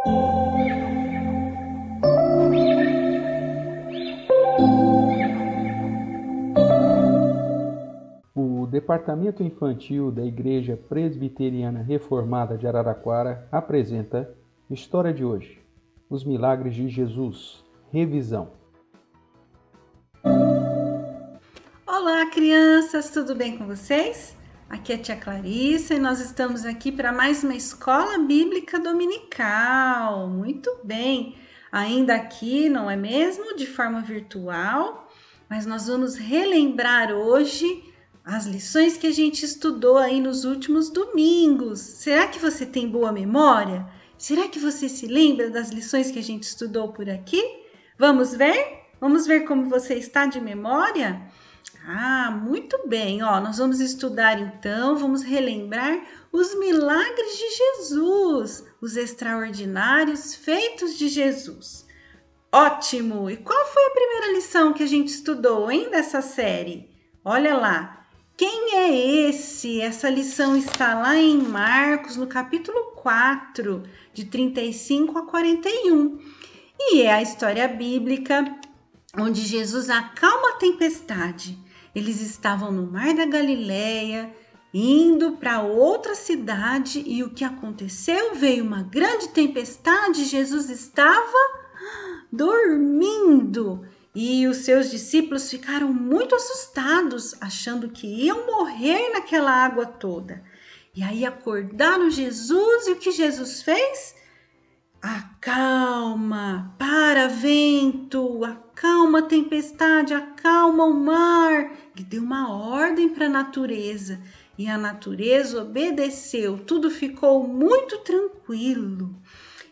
O Departamento Infantil da Igreja Presbiteriana Reformada de Araraquara apresenta História de hoje: Os Milagres de Jesus. Revisão. Olá, crianças, tudo bem com vocês? Aqui é a tia Clarissa e nós estamos aqui para mais uma escola bíblica dominical. Muito bem, ainda aqui, não é mesmo? De forma virtual, mas nós vamos relembrar hoje as lições que a gente estudou aí nos últimos domingos. Será que você tem boa memória? Será que você se lembra das lições que a gente estudou por aqui? Vamos ver? Vamos ver como você está de memória? Muito bem, nós vamos estudar então, vamos relembrar os milagres de Jesus, os extraordinários feitos de Jesus. Ótimo! E qual foi a primeira lição que a gente estudou, hein, dessa série? Olha lá, quem é esse? Essa lição está lá em Marcos, no capítulo 4, de 35 a 41. E é a história bíblica onde Jesus acalma a tempestade. Eles estavam no mar da Galileia, indo para outra cidade, e o que aconteceu? Veio uma grande tempestade, Jesus estava dormindo. E os seus discípulos ficaram muito assustados, achando que iam morrer naquela água toda. E aí acordaram Jesus, e o que Jesus fez? Acalma, para vento, acalma a tempestade, acalma o mar. Ele deu uma ordem para a natureza e a natureza obedeceu, tudo ficou muito tranquilo.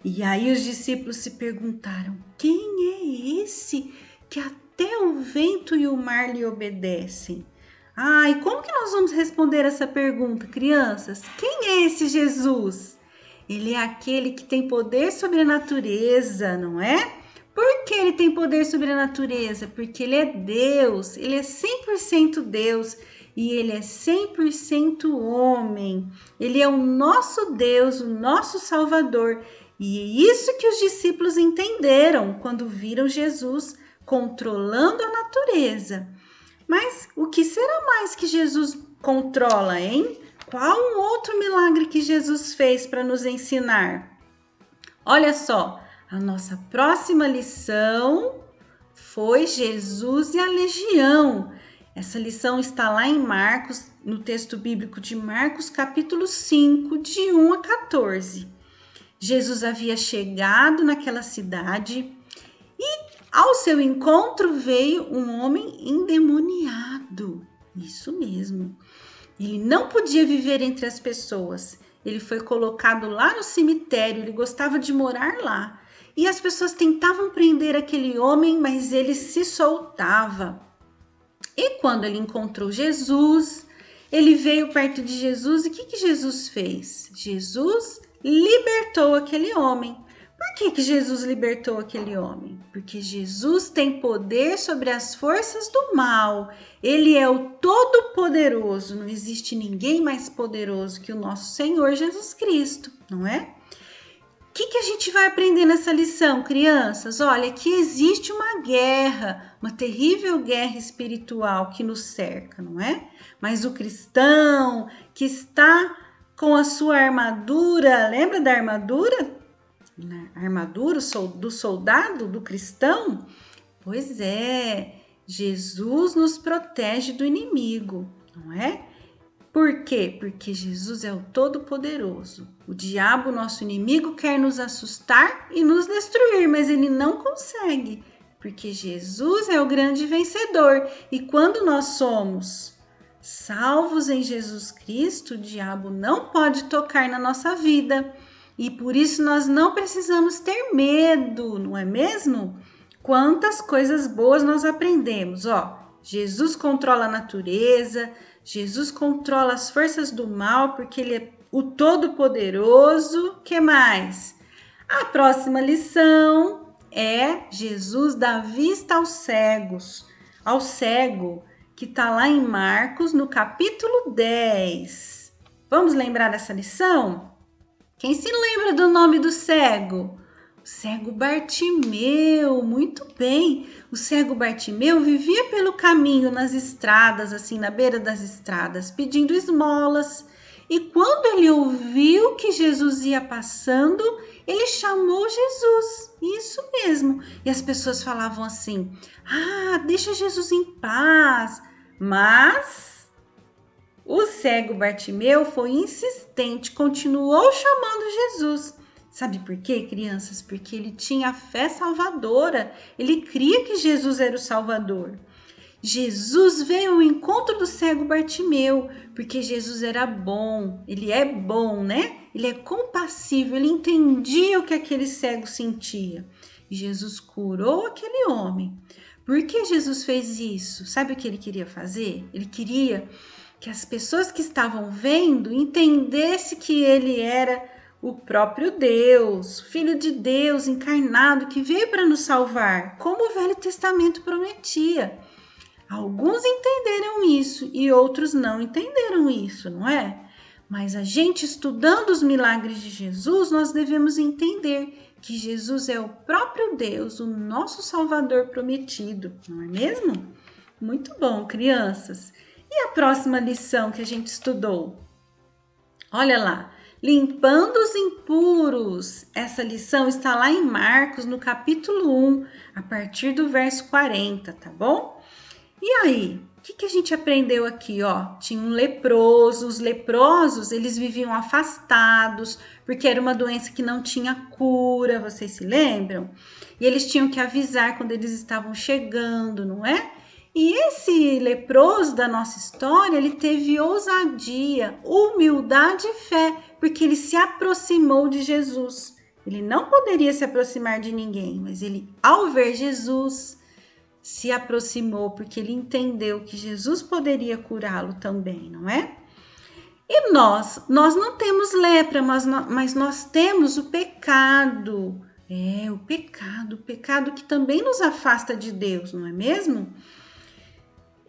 E aí os discípulos se perguntaram: quem é esse que até o vento e o mar lhe obedecem? E como que nós vamos responder essa pergunta, crianças? Quem é esse Jesus? Ele é aquele que tem poder sobre a natureza, não é? Por que ele tem poder sobre a natureza? Porque ele é Deus, ele é 100% Deus e ele é 100% homem. Ele é o nosso Deus, o nosso Salvador. E é isso que os discípulos entenderam quando viram Jesus controlando a natureza. Mas o que será mais que Jesus controla, hein? Qual um outro milagre que Jesus fez para nos ensinar? Olha só, a nossa próxima lição foi Jesus e a legião. Essa lição está lá em Marcos, no texto bíblico de Marcos, capítulo 5, de 1 a 14. Jesus havia chegado naquela cidade e ao seu encontro veio um homem endemoniado. Isso mesmo. Ele não podia viver entre as pessoas. Ele foi colocado lá no cemitério, ele gostava de morar lá. E as pessoas tentavam prender aquele homem, mas ele se soltava. E quando ele encontrou Jesus, ele veio perto de Jesus e o que Jesus fez? Jesus libertou aquele homem. Por que Jesus libertou aquele homem? Porque Jesus tem poder sobre as forças do mal. Ele é o Todo-Poderoso. Não existe ninguém mais poderoso que o nosso Senhor Jesus Cristo, não é? O que a gente vai aprender nessa lição, crianças? Olha, que existe uma guerra, uma terrível guerra espiritual que nos cerca, não é? Mas o cristão que está com a sua armadura, lembra da armadura? A armadura do soldado, do cristão? Pois é, Jesus nos protege do inimigo, não é? Por quê? Porque Jesus é o Todo-Poderoso. O diabo, nosso inimigo, quer nos assustar e nos destruir, mas ele não consegue, porque Jesus é o grande vencedor. E quando nós somos salvos em Jesus Cristo, o diabo não pode tocar na nossa vida. E por isso nós não precisamos ter medo, não é mesmo? Quantas coisas boas nós aprendemos, Jesus controla a natureza, Jesus controla as forças do mal, porque ele é o Todo-Poderoso. Que mais? A próxima lição é Jesus dá vista aos cegos, ao cego, que está lá em Marcos, no capítulo 10. Vamos lembrar dessa lição? Quem se lembra do nome do cego? O cego Bartimeu, muito bem. O cego Bartimeu vivia pelo caminho, nas estradas, assim, na beira das estradas, pedindo esmolas. E quando ele ouviu que Jesus ia passando, ele chamou Jesus. Isso mesmo. E as pessoas falavam assim: "Ah, deixa Jesus em paz." Mas o cego Bartimeu foi insistente, continuou chamando Jesus. Sabe por quê, crianças? Porque ele tinha fé salvadora. Ele cria que Jesus era o Salvador. Jesus veio ao encontro do cego Bartimeu, porque Jesus era bom. Ele é bom, né? Ele é compassivo, ele entendia o que aquele cego sentia. E Jesus curou aquele homem. Por que Jesus fez isso? Sabe o que ele queria fazer? Ele queria que as pessoas que estavam vendo entendessem que ele era o próprio Deus, Filho de Deus encarnado, que veio para nos salvar, como o Velho Testamento prometia. Alguns entenderam isso e outros não entenderam isso, não é? Mas a gente, estudando os milagres de Jesus, nós devemos entender que Jesus é o próprio Deus, o nosso Salvador prometido, não é mesmo? Muito bom, crianças. E a próxima lição que a gente estudou? Olha lá, limpando os impuros. Essa lição está lá em Marcos, no capítulo 1, a partir do verso 40, tá bom? E aí, o que a gente aprendeu aqui, ó? Tinha um leproso, os leprosos, eles viviam afastados, porque era uma doença que não tinha cura, vocês se lembram? E eles tinham que avisar quando eles estavam chegando, não é? E esse leproso da nossa história, ele teve ousadia, humildade e fé, porque ele se aproximou de Jesus. Ele não poderia se aproximar de ninguém, mas ele, ao ver Jesus, se aproximou, porque ele entendeu que Jesus poderia curá-lo também, não é? E nós não temos lepra, mas nós temos o pecado. O pecado que também nos afasta de Deus, não é mesmo?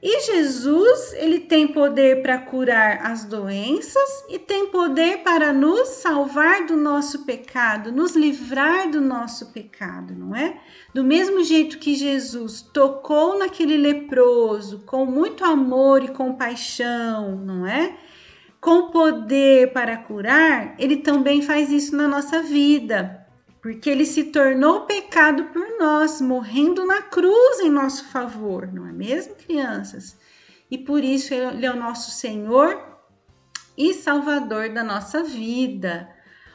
E Jesus, ele tem poder para curar as doenças e tem poder para nos salvar do nosso pecado, nos livrar do nosso pecado, não é? Do mesmo jeito que Jesus tocou naquele leproso com muito amor e compaixão, não é? Com poder para curar, ele também faz isso na nossa vida. Porque ele se tornou pecado por nós, morrendo na cruz em nosso favor, não é mesmo, crianças? E por isso ele é o nosso Senhor e Salvador da nossa vida.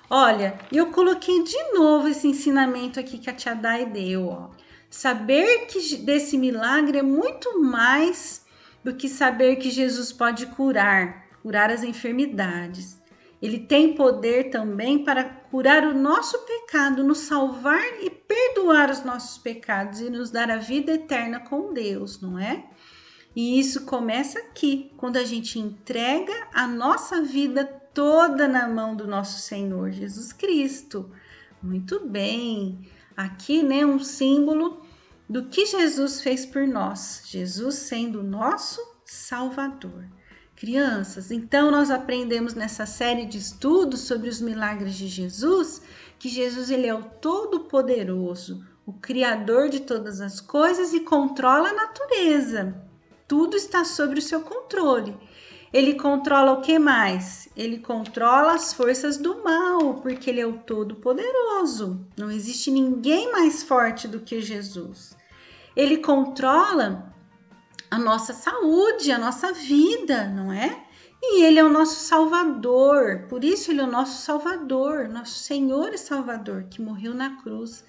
Olha, eu coloquei de novo esse ensinamento aqui que a tia Dai deu, ó. Saber que desse milagre é muito mais do que saber que Jesus pode curar as enfermidades. Ele tem poder também para curar o nosso pecado, nos salvar e perdoar os nossos pecados e nos dar a vida eterna com Deus, não é? E isso começa aqui, quando a gente entrega a nossa vida toda na mão do nosso Senhor Jesus Cristo. Muito bem. Aqui, né, um símbolo do que Jesus fez por nós. Jesus sendo o nosso Salvador. Crianças, então nós aprendemos nessa série de estudos sobre os milagres de Jesus, que Jesus ele é o Todo-Poderoso, o Criador de todas as coisas e controla a natureza. Tudo está sob o seu controle. Ele controla o que mais? Ele controla as forças do mal, porque ele é o Todo-Poderoso. Não existe ninguém mais forte do que Jesus. Ele controla a nossa saúde, a nossa vida, não é? E ele é o nosso Salvador, por isso ele é o nosso Salvador, nosso Senhor e Salvador, que morreu na cruz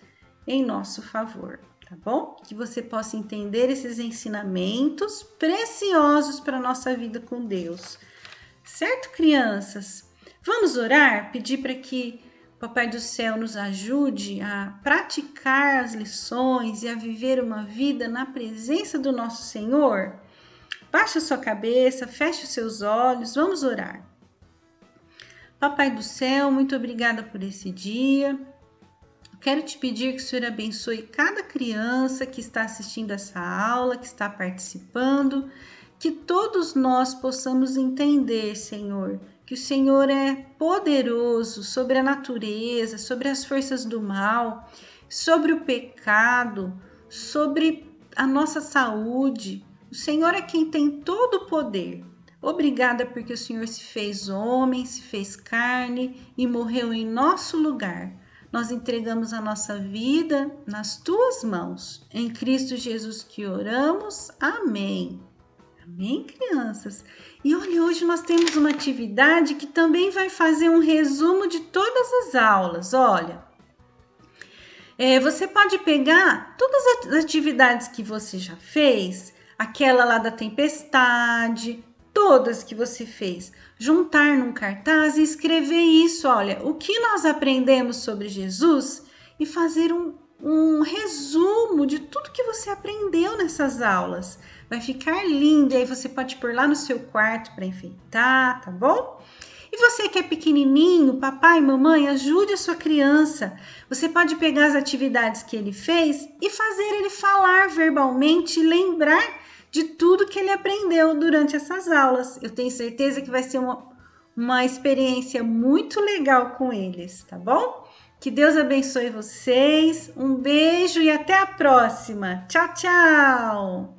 em nosso favor, tá bom? Que você possa entender esses ensinamentos preciosos para a nossa vida com Deus. Certo, crianças? Vamos orar, pedir para que o Papai do Céu nos ajude a praticar as lições e a viver uma vida na presença do nosso Senhor? Baixe a sua cabeça, feche os seus olhos, vamos orar. Papai do Céu, muito obrigada por esse dia. Quero te pedir que o Senhor abençoe cada criança que está assistindo essa aula, que está participando, que todos nós possamos entender, Senhor, que o Senhor é poderoso sobre a natureza, sobre as forças do mal, sobre o pecado, sobre a nossa saúde. O Senhor é quem tem todo o poder. Obrigada porque o Senhor se fez homem, se fez carne e morreu em nosso lugar. Nós entregamos a nossa vida nas tuas mãos. Em Cristo Jesus que oramos. Amém. Amém, crianças? E olha, hoje nós temos uma atividade que também vai fazer um resumo de todas as aulas. Olha, você pode pegar todas as atividades que você já fez, aquela lá da tempestade, todas que você fez, juntar num cartaz e escrever isso, olha, o que nós aprendemos sobre Jesus e fazer um resumo de tudo que você aprendeu nessas aulas. Vai ficar lindo, e aí você pode pôr lá no seu quarto para enfeitar, tá bom? E você que é pequenininho, papai e mamãe, ajude a sua criança. Você pode pegar as atividades que ele fez e fazer ele falar verbalmente e lembrar de tudo que ele aprendeu durante essas aulas. Eu tenho certeza que vai ser uma experiência muito legal com eles, tá bom? Que Deus abençoe vocês. Um beijo e até a próxima. Tchau, tchau!